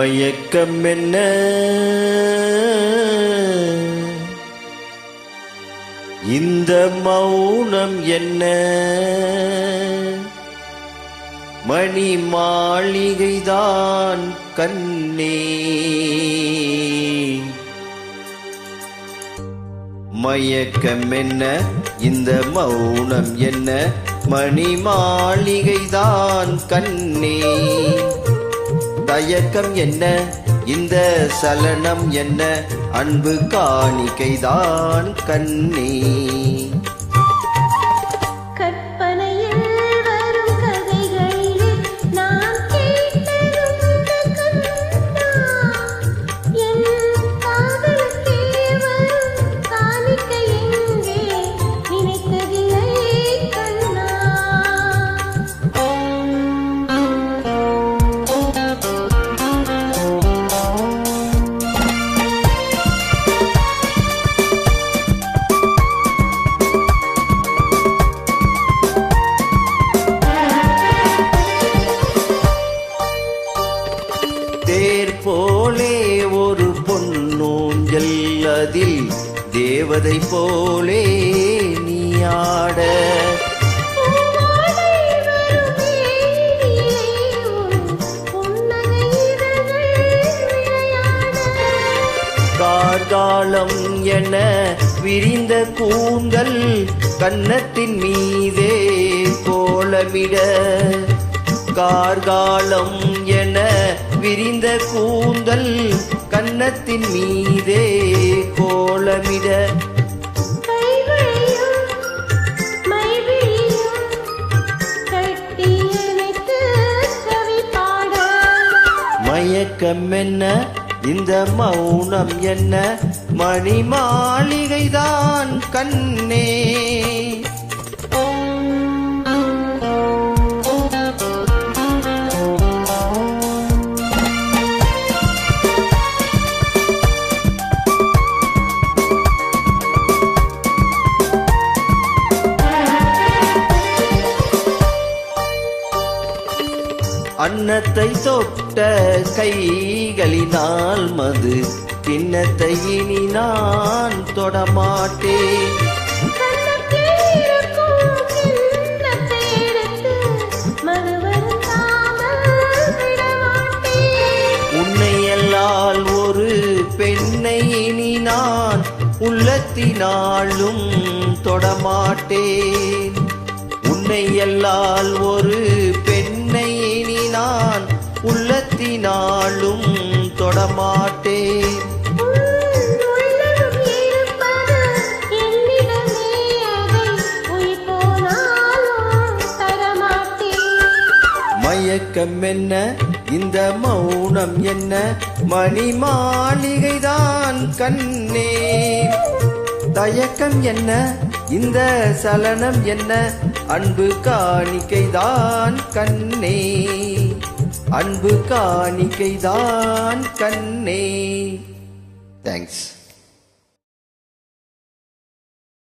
மயக்கம் என்ன இந்த மௌனம் என்ன மணி மாளிகைதான் கண்ணே மயக்கம் என்ன இந்த மௌனம் என்ன மணி மாளிகைதான் கண்ணே தயக்கம் என்ன இந்த சலனம் என்ன அன்பு காணிக்கைதான் கண்ணே போலே ஒரு பொன்னூஞ்சல் அதில் தேவதை போலே நீ ஆட கார்காலம் என விரிந்த கூந்தல் கன்னத்தின் மீதே கோலமிட கார்காலம் என விரிந்த கூந்தல் கன்னத்தின் மீதே கோலமிட மயக்கம் என்ன இந்த மௌனம் என்ன மணி மாளிகைதான் கண்ணே அன்னத்தை தொட்ட கைகளினால் மது கிண்ணத்தை இனி நான் தொடமாட்டேன் உன்னை எல்லால் ஒரு பெண்ணை இனி நான் உள்ளத்தினாலும் தொடமாட்டேன் உன்னை எல்லால் ஒரு பெண்ணை இனி நான் உள்ளத்தினாலும் தொடமாட்டேன் மயக்கம் என்ன இந்த மௌனம் என்ன மணி மாளிகைதான் கண்ணே தயக்கம் என்ன இந்த சலனம் என்ன அன்பு காணிக்கைதான் கண்ணே அன்பு காணிக்கைதான் கண்ணே. தேங்க்ஸ்.